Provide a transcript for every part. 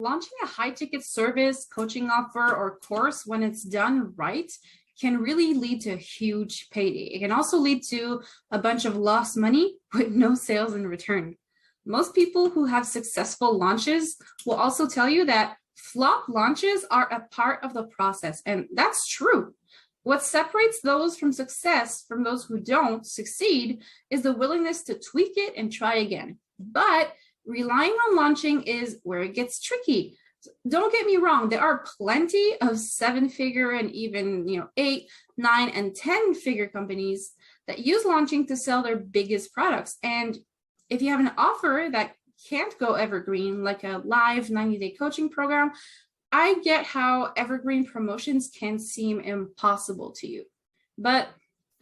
Launching a high ticket service, coaching offer, or course when it's done right can really lead to a huge payday. It can also lead to a bunch of lost money with no sales in return. Most people who have successful launches will also tell you that flop launches are a part of the process, and that's true. What separates those from success from those who don't succeed is the willingness to tweak it and try again. But relying on launching is where it gets tricky. Don't get me wrong, there are plenty of 7-figure and even 8, 9, and 10-figure companies that use launching to sell their biggest products. And if you have an offer that can't go evergreen, like a live 90-day coaching program, I get how evergreen promotions can seem impossible to you. But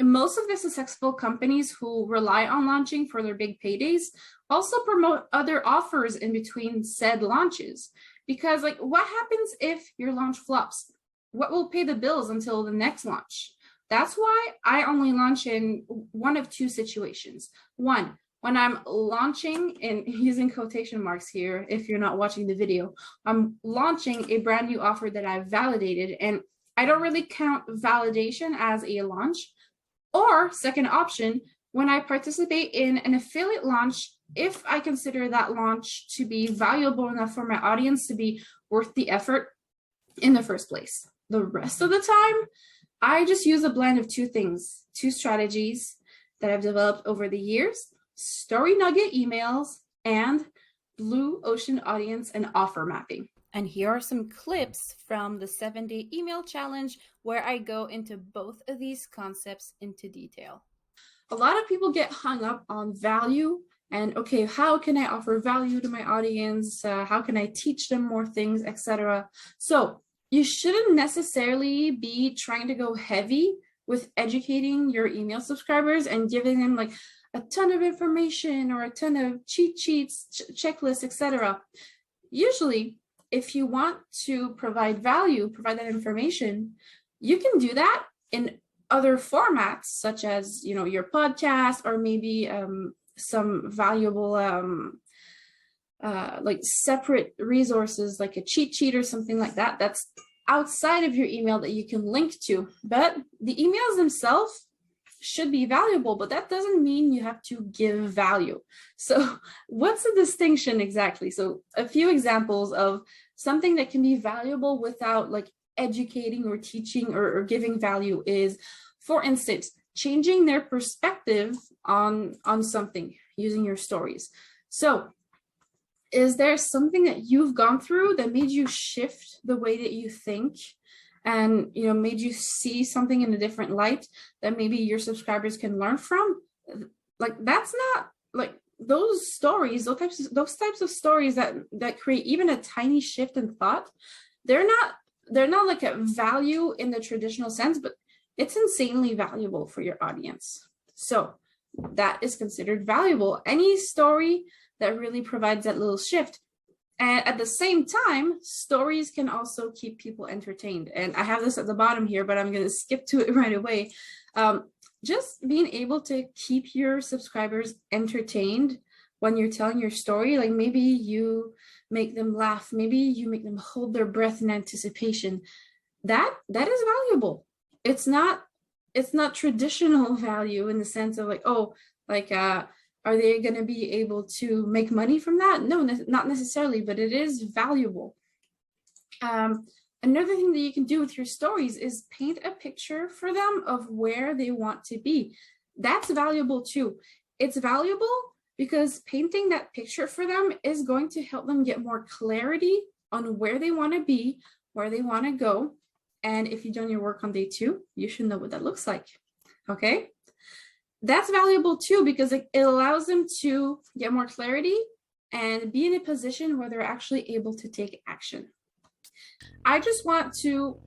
most of the successful companies who rely on launching for their big paydays also promote other offers in between said launches. Because what happens if your launch flops? What will pay the bills until the next launch? That's why I only launch in one of two situations. One, when I'm launching, and using quotation marks here, if you're not watching the video, I'm launching a brand new offer that I've validated, and I don't really count validation as a launch. Or second option, when I participate in an affiliate launch, if I consider that launch to be valuable enough for my audience to be worth the effort in the first place. The rest of the time, I just use a blend of two things, two strategies that I've developed over the years: story nugget emails and blue ocean audience and offer mapping. And here are some clips from the 7-day email challenge where I go into both of these concepts into detail. A lot of people get hung up on value and, okay, how can I offer value to my audience? How can I teach them more things, etc. So you shouldn't necessarily be trying to go heavy with educating your email subscribers and giving them a ton of information or a ton of cheat sheets, checklists, etc. Usually, if you want to provide value, provide that information, you can do that in other formats, such as your podcast, or maybe some valuable separate resources like a cheat sheet or something like that that's outside of your email that you can link to. But the emails themselves should be valuable, but that doesn't mean you have to give value. So what's the distinction exactly? So a few examples of something that can be valuable without educating or teaching or giving value is, for instance, changing their perspective on something using your stories. So is there something that you've gone through that made you shift the way that you think and made you see something in a different light that maybe your subscribers can learn from? That's not those stories, those types of stories that create even a tiny shift in thought. They're not like a value in the traditional sense, but it's insanely valuable for your audience. So that is considered valuable. Any story that really provides that little shift. And at the same time, stories can also keep people entertained. And I have this at the bottom here, but I'm going to skip to it right away. Just being able to keep your subscribers entertained when you're telling your story, maybe you make them laugh, maybe you make them hold their breath in anticipation. That is valuable. It's not traditional value in the sense of are they going to be able to make money from that? No, not necessarily, but it is valuable. Another thing that you can do with your stories is paint a picture for them of where they want to be. That's valuable too. It's valuable because painting that picture for them is going to help them get more clarity on where they want to be, where they want to go. And if you've done your work on day 2, you should know what that looks like. Okay? That's valuable too, because it allows them to get more clarity and be in a position where they're actually able to take action. I just want to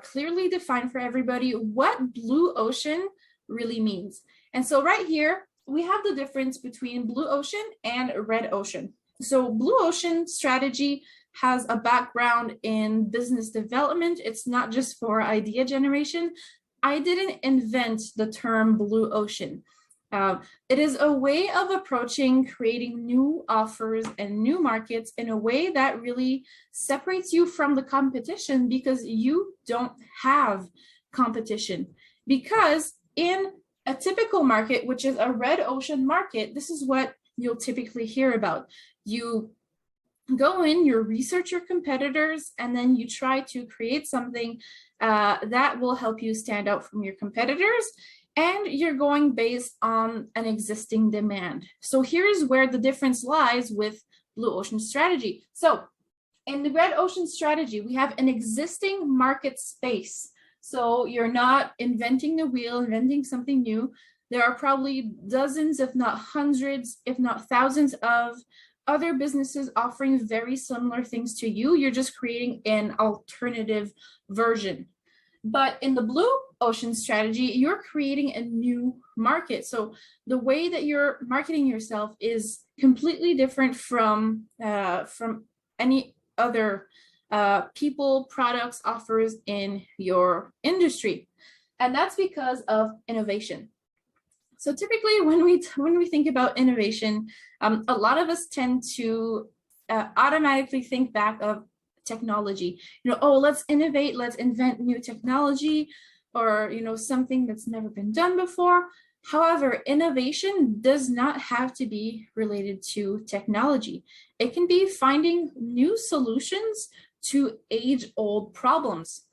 clearly define for everybody what blue ocean really means. And so right here, we have the difference between blue ocean and red ocean. So blue ocean strategy has a background in business development. It's not just for idea generation. I didn't invent the term blue ocean. It is a way of approaching creating new offers and new markets in a way that really separates you from the competition, because you don't have competition. Because in a typical market, which is a red ocean market, this is what you'll typically hear about. You go in, you research your competitors, and then you try to create something that will help you stand out from your competitors. And you're going based on an existing demand. So here's where the difference lies with blue ocean strategy. So in the red ocean strategy, we have an existing market space. So you're not inventing the wheel, inventing something new. There are probably dozens, if not hundreds, if not thousands of other businesses offering very similar things to you. You're just creating an alternative version. But in the blue ocean strategy, you're creating a new market. So the way that you're marketing yourself is completely different from any other people, products, offers in your industry. And that's because of innovation. So typically when we think about innovation, a lot of us tend to automatically think back of technology. Oh, let's innovate, let's invent new technology, or something that's never been done before. However, innovation does not have to be related to technology. It can be finding new solutions to age-old problems.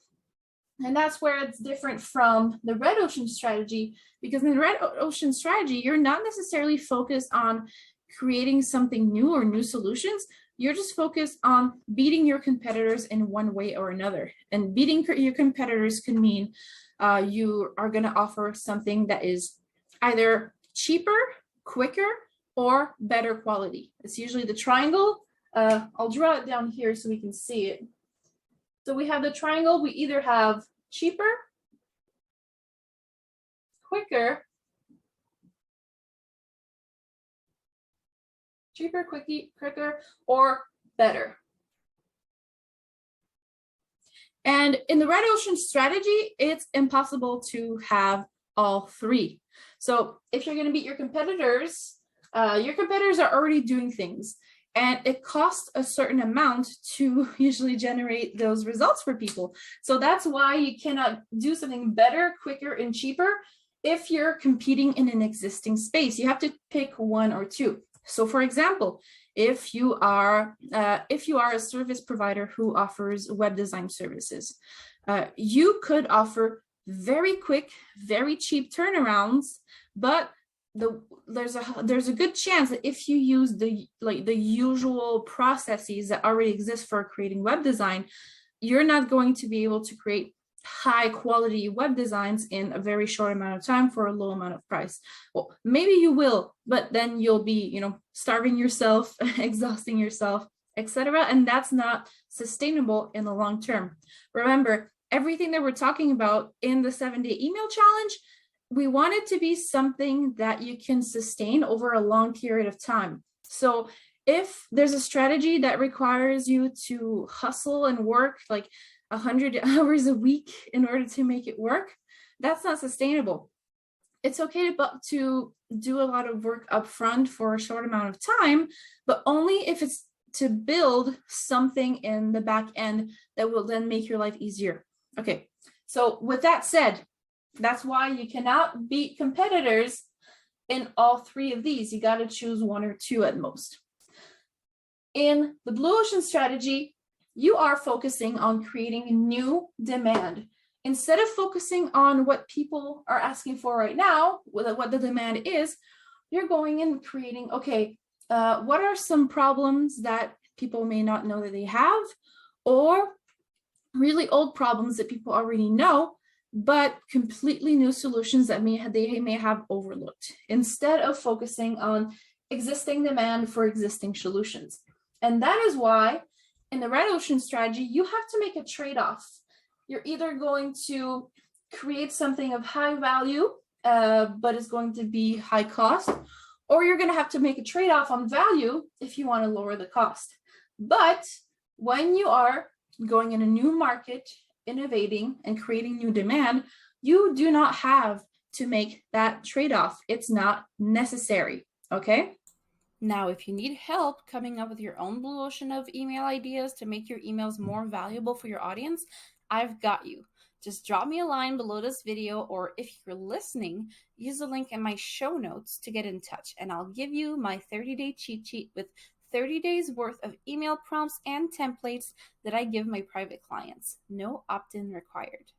And that's where it's different from the red ocean strategy, because in the red ocean strategy, you're not necessarily focused on creating something new or new solutions. You're just focused on beating your competitors in one way or another. And beating your competitors can mean you are going to offer something that is either cheaper, quicker, or better quality. It's usually the triangle. I'll draw it down here so we can see it. So we have the triangle. We either have cheaper, quicker, quicker, or better. And in the red ocean strategy, it's impossible to have all three. So if you're going to beat your competitors are already doing things, and it costs a certain amount to usually generate those results for people. So that's why you cannot do something better, quicker, and cheaper if you're competing in an existing space. You have to pick one or two. So for example, if you are a service provider who offers web design services, you could offer very quick, very cheap turnarounds, but there's a good chance that if you use the usual processes that already exist for creating web design, you're not going to be able to create high quality web designs in a very short amount of time for a low amount of price. Well, maybe you will, but then you'll be, starving yourself, exhausting yourself, etc. And that's not sustainable in the long term. Remember, everything that we're talking about in the 7-day email challenge, we want it to be something that you can sustain over a long period of time. So if there's a strategy that requires you to hustle and work like 100 hours a week in order to make it work, that's not sustainable. It's okay to do a lot of work upfront for a short amount of time, but only if it's to build something in the back end that will then make your life easier. Okay, so with that said, that's why you cannot beat competitors in all three of these. You got to choose one or two at most. In the blue ocean strategy, you are focusing on creating new demand. Instead of focusing on what people are asking for right now, what the demand is, you're going and creating, okay, what are some problems that people may not know that they have, or really old problems that people already know, but completely new solutions that they may have overlooked, instead of focusing on existing demand for existing solutions. And that is why in the red ocean strategy, you have to make a trade-off. You're either going to create something of high value, but it's going to be high cost, or you're going to have to make a trade-off on value if you want to lower the cost. But when you are going in a new market, innovating and creating new demand, you do not have to make that trade-off. It's not necessary, okay? Now, if you need help coming up with your own Blue Ocean of email ideas to make your emails more valuable for your audience, I've got you. Just drop me a line below this video, or if you're listening, use the link in my show notes to get in touch, and I'll give you my 30-day cheat sheet with 30 days worth of email prompts and templates that I give my private clients. No opt-in required.